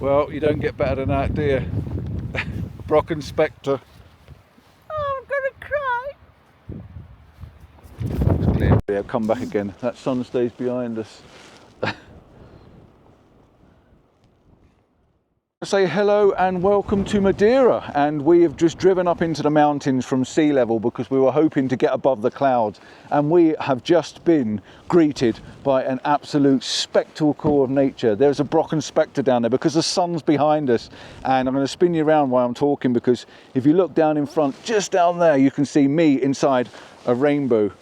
Well, you don't get better than that, do you? Brocken Spectre. Oh, I'm gonna cry. It's clear. Yeah, come back again. That sun stays behind us. Say hello and welcome to Madeira, and we have just driven up into the mountains from sea level because we were hoping to get above the clouds, and we have just been greeted by an absolute spectacle of nature. There's a Brocken Spectre down there because the sun's behind us, and I'm going to spin you around while I'm talking, because if you look down in front, just down there, you can see me inside a rainbow.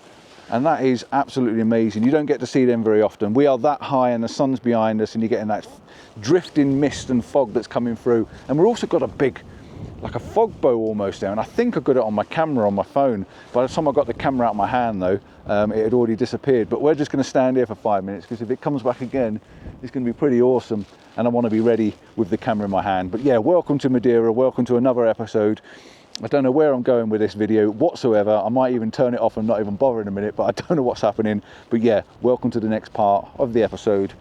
And that is absolutely amazing. You don't get to see them very often. We are that high and the sun's behind us, and you're getting that drifting mist and fog that's coming through. And we've also got a big, like a fog bow almost there. And I think I got it on my camera on my phone. By the time I got the camera out of my hand though, it had already disappeared. But we're just going to stand here for 5 minutes, because if it comes back again, it's going to be pretty awesome. And I want to be ready with the camera in my hand. But yeah, welcome to Madeira. Welcome to another episode. I don't know where I'm going with this video whatsoever. I might even turn it off and not even bother in a minute, but I don't know what's happening. But yeah, welcome to the next part of the episode.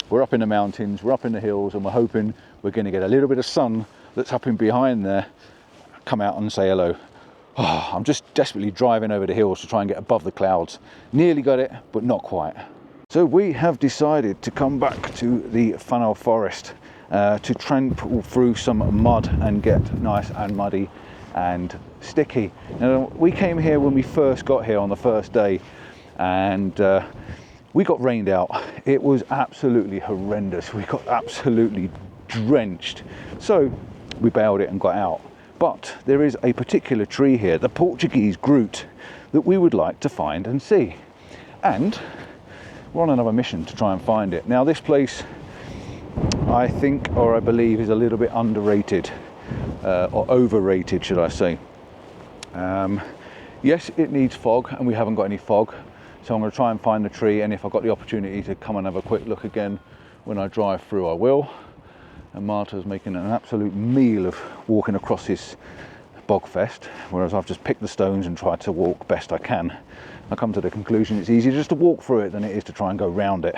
We're up in the mountains, we're up in the hills, and we're hoping we're going to get a little bit of sun that's up in behind there, come out and say hello. Oh, I'm just desperately driving over the hills to try and get above the clouds. Nearly got it, but not quite. So we have decided to come back to the Fanal Forest to trample through some mud and get nice and muddy and sticky. Now, we came here when we first got here on the first day, and we got rained out. It was absolutely horrendous. We got absolutely drenched. So we bailed it and got out. But there is a particular tree here, the Portuguese Groot, that we would like to find and see. And we're on another mission to try and find it. Now, this place, I think, or I believe, is a little bit underrated. Or overrated, should I say. Yes, it needs fog, and we haven't got any fog, so I'm going to try and find the tree, and if I've got the opportunity to come and have a quick look again when I drive through, I will. And Marta's making an absolute meal of walking across this bogfest, whereas I've just picked the stones and tried to walk best I can. I come to the conclusion it's easier just to walk through it than it is to try and go round it.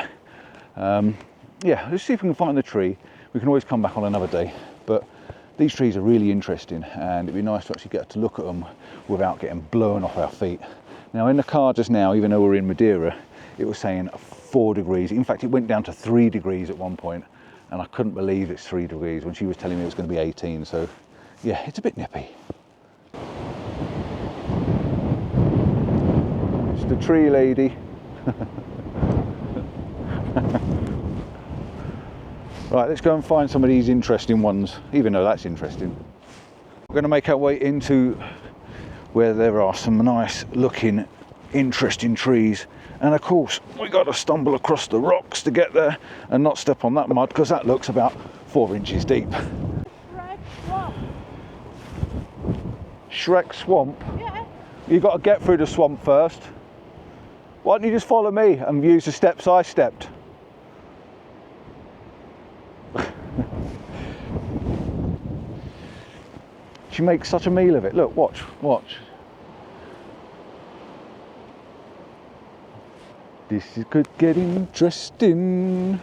Yeah, let's see if we can find the tree. We can always come back on another day, but these trees are really interesting, and it'd be nice to actually get to look at them without getting blown off our feet. Now, in the car just now, even though we're in Madeira, it was saying 4 degrees. In fact, it went down to 3 degrees at one point, and I couldn't believe it's 3 degrees when she was telling me it was going to be 18. So yeah, it's a bit nippy. It's the tree lady. Right, let's go and find some of these interesting ones, even though that's interesting. We're going to make our way into where there are some nice looking, interesting trees. And of course, we got to stumble across the rocks to get there and not step on that mud, because that looks about 4 inches deep. Shrek Swamp. Shrek Swamp? Yeah. You've got to get through the swamp first. Why don't you just follow me and use the steps I stepped? She makes such a meal of it. Look, watch, watch. This could get interesting.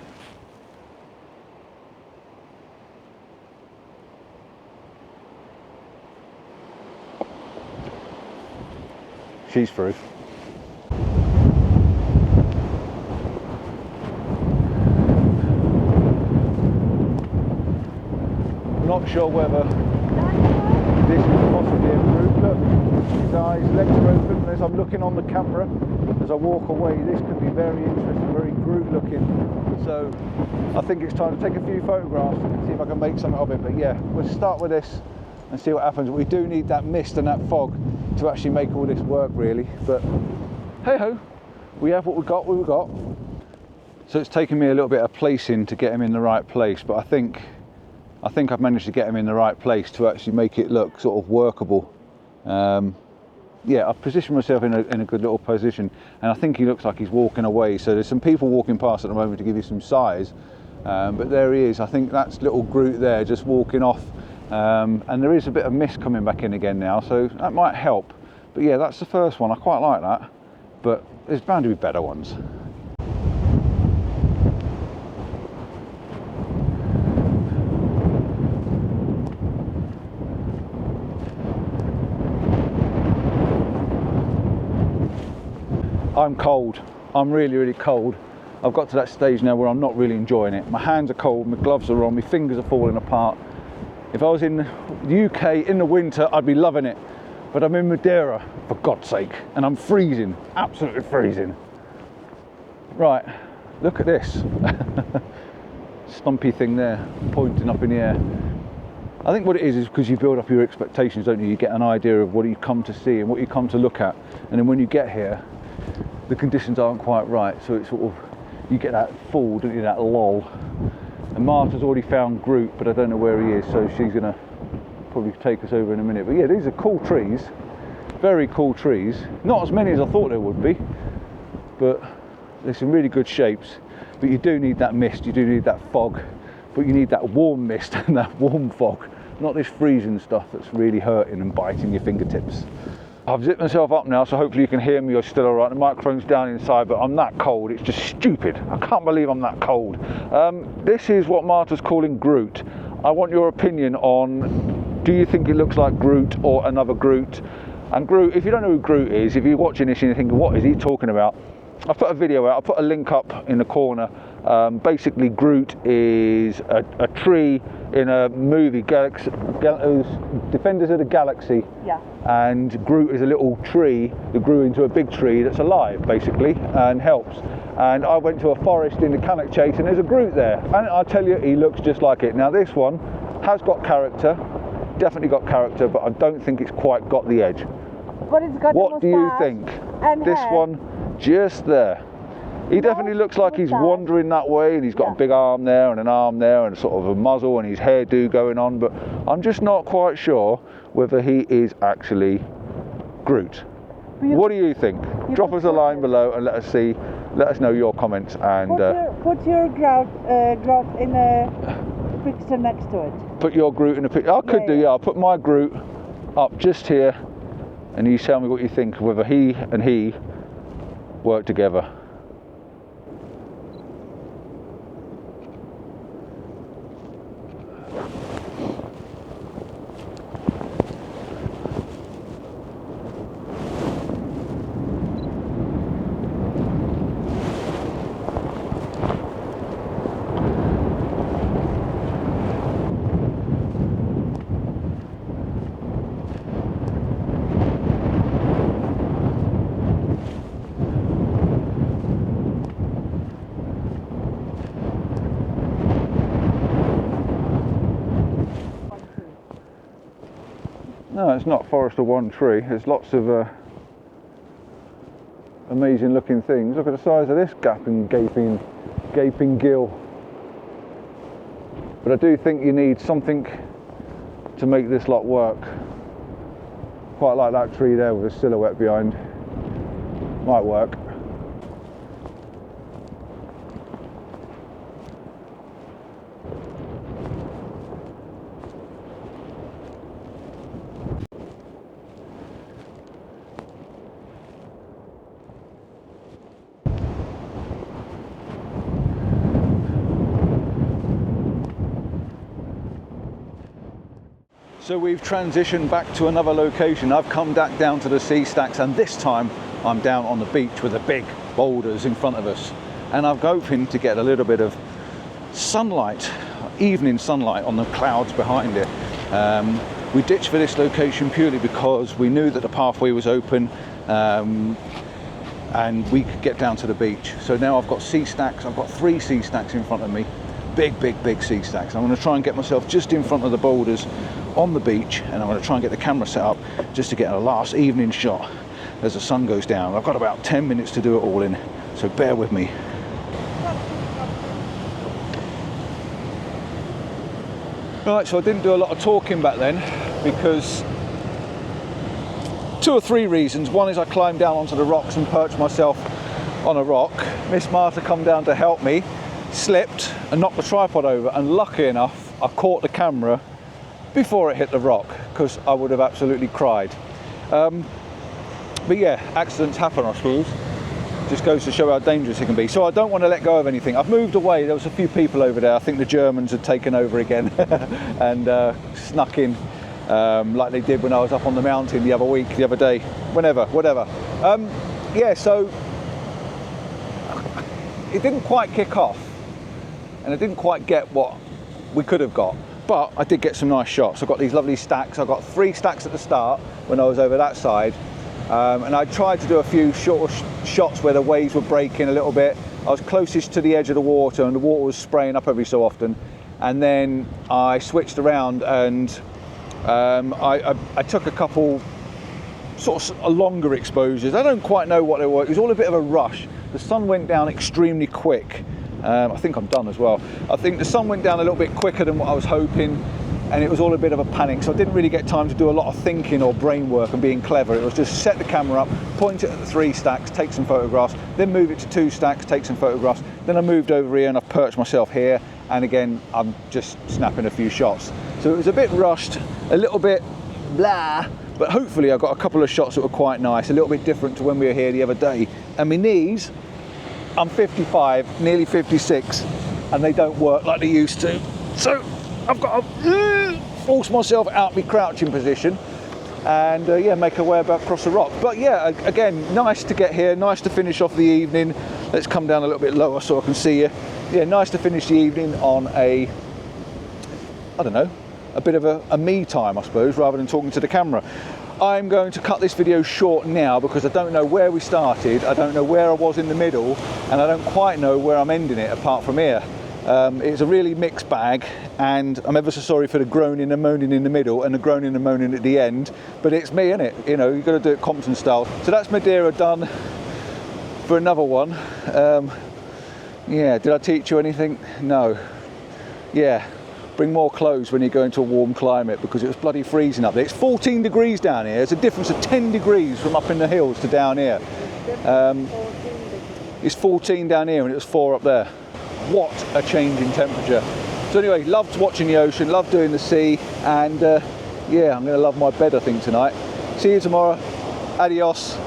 She's through. Not sure whether this is possibly a group. Look, his eyes, legs are open. As I'm looking on the camera, as I walk away, this could be very interesting, very Groot looking. So I think it's time to take a few photographs and see if I can make something of it. But yeah, we'll start with this and see what happens. We do need that mist and that fog to actually make all this work, really. But hey ho, we have what we got. So it's taken me a little bit of placing to get him in the right place, but I think I've managed to get him in the right place to actually make it look sort of workable. Yeah, I've positioned myself in a good little position, and I think he looks like he's walking away. So there's some people walking past at the moment to give you some size, but there he is. I think that's little Groot there just walking off, and there is a bit of mist coming back in again now, so that might help. But yeah, that's the first one. I quite like that, but there's bound to be better ones. I'm cold. I'm really, really cold. I've got to that stage now where I'm not really enjoying it. My hands are cold, my gloves are on, my fingers are falling apart. If I was in the UK in the winter, I'd be loving it. But I'm in Madeira, for God's sake, and I'm freezing, absolutely freezing. Right, look at this. Stumpy thing there, pointing up in the air. I think what it is because you build up your expectations, don't you? You get an idea of what you come to see and what you come to look at. And then when you get here, the conditions aren't quite right. So it's sort of, you get that fall, don't you, that lull. And Marta's already found Groot, but I don't know where he is. So she's gonna probably take us over in a minute. But yeah, these are cool trees, very cool trees. Not as many as I thought there would be, but they're some really good shapes. But you do need that mist, you do need that fog, but you need that warm mist and that warm fog, not this freezing stuff that's really hurting and biting your fingertips. I've zipped myself up now, so hopefully you can hear me. You're still all right. The microphone's down inside, but I'm that cold. It's just stupid. I can't believe I'm that cold. This is what Marta's calling Groot. I want your opinion on, do you think it looks like Groot or another Groot? And Groot, if you don't know who Groot is, if you're watching this and you're thinking, what is he talking about? I've put a video out, I'll put a link up in the corner. Basically, Groot is a tree in a movie, Defenders of the Galaxy. Yeah. And Groot is a little tree that grew into a big tree that's alive, basically, and helps. And I went to a forest in the Cannock Chase, and there's a Groot there. And I tell you, he looks just like it. Now, this one has got character, definitely got character, but I don't think it's quite got the edge. But it's got What do you think? And This hair. one, just there. He definitely looks like he's wandering that way, and he's got a big arm there and an arm there and sort of a muzzle and his hairdo going on, but I'm just not quite sure whether he is actually Groot. What do you think? Drop us a line below and let us know your comments. And put your Groot in a picture next to it. Put your Groot in a picture. I could do, yeah. I'll put my Groot up just here, and you tell me what you think, whether he and he work together. No, it's not forest of one tree. There's lots of amazing looking things. Look at the size of this gaping gill. But I do think you need something to make this lot work. Quite like that tree there with a silhouette behind. Might work. So we've transitioned back to another location. I've come back down to the sea stacks, and this time I'm down on the beach with the big boulders in front of us. And I'm hoping to get a little bit of sunlight, evening sunlight on the clouds behind it. We ditched for this location purely because we knew that the pathway was open and we could get down to the beach. So now I've got sea stacks. I've got 3 sea stacks in front of me. Big sea stacks. I'm going to try and get myself just in front of the boulders on the beach, and I'm going to try and get the camera set up just to get a last evening shot as the sun goes down. I've got about 10 minutes to do it all in, so bear with me. Right, so I didn't do a lot of talking back then because 2 or 3 reasons. One is I climbed down onto the rocks and perched myself on a rock. Miss Marta come down to help me, slipped and knocked the tripod over, and lucky enough I caught the camera before it hit the rock, because I would have absolutely cried. But yeah, accidents happen, I suppose. Just goes to show how dangerous it can be. So I don't want to let go of anything. I've moved away. There was a few people over there. I think the Germans had taken over again and snuck in like they did when I was up on the mountain the other day, whatever. Yeah, so it didn't quite kick off, and I didn't quite get what we could have got. But I did get some nice shots. I got these lovely stacks. I got 3 stacks at the start when I was over that side, and I tried to do a few short shots where the waves were breaking a little bit. I was closest to the edge of the water, and the water was spraying up every so often. And then I switched around, and I took a couple sort of longer exposures. I don't quite know what they were. It was all a bit of a rush. The sun went down extremely quick. I think I'm done as well. I think the sun went down a little bit quicker than what I was hoping, and it was all a bit of a panic. So I didn't really get time to do a lot of thinking or brain work and being clever. It was just set the camera up, point it at the 3 stacks, take some photographs, then move it to 2 stacks, take some photographs. Then I moved over here and I've perched myself here, and again I'm just snapping a few shots. So it was a bit rushed, a little bit blah, but hopefully I got a couple of shots that were quite nice, a little bit different to when we were here the other day. And my knees, I'm 55, nearly 56, and they don't work like they used to. So I've got to force myself out of my crouching position and yeah, make a way about across the rock. But yeah, again, nice to get here, nice to finish off the evening. Let's come down a little bit lower so I can see you. Yeah, nice to finish the evening on a, I don't know, a bit of a me time, I suppose, rather than talking to the camera. I'm going to cut this video short now because I don't know where we started, I don't know where I was in the middle, and I don't quite know where I'm ending it apart from here. It's a really mixed bag, and I'm ever so sorry for the groaning and moaning in the middle and the groaning and moaning at the end, but it's me, innit? You know, you've got to do it Compton style. So that's Madeira done for another one. Yeah, did I teach you anything? No. Yeah. Bring more clothes when you go into a warm climate, because it was bloody freezing up there. It's 14 degrees down here. It's a difference of 10 degrees from up in the hills to down here. It's 14 down here and it was 4 up there. What a change in temperature. So anyway, loved watching the ocean, loved doing the sea, and yeah, I'm going to love my bed, I think, tonight. See you tomorrow. Adios.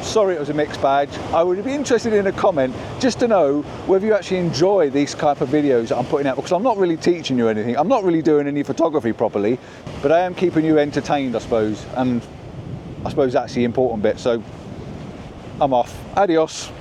Sorry it was a mixed bag. I would be interested in a comment just to know whether you actually enjoy these type of videos that I'm putting out, because I'm not really teaching you anything. I'm not really doing any photography properly, but I am keeping you entertained, I suppose, and I suppose that's the important bit. So I'm off. Adios.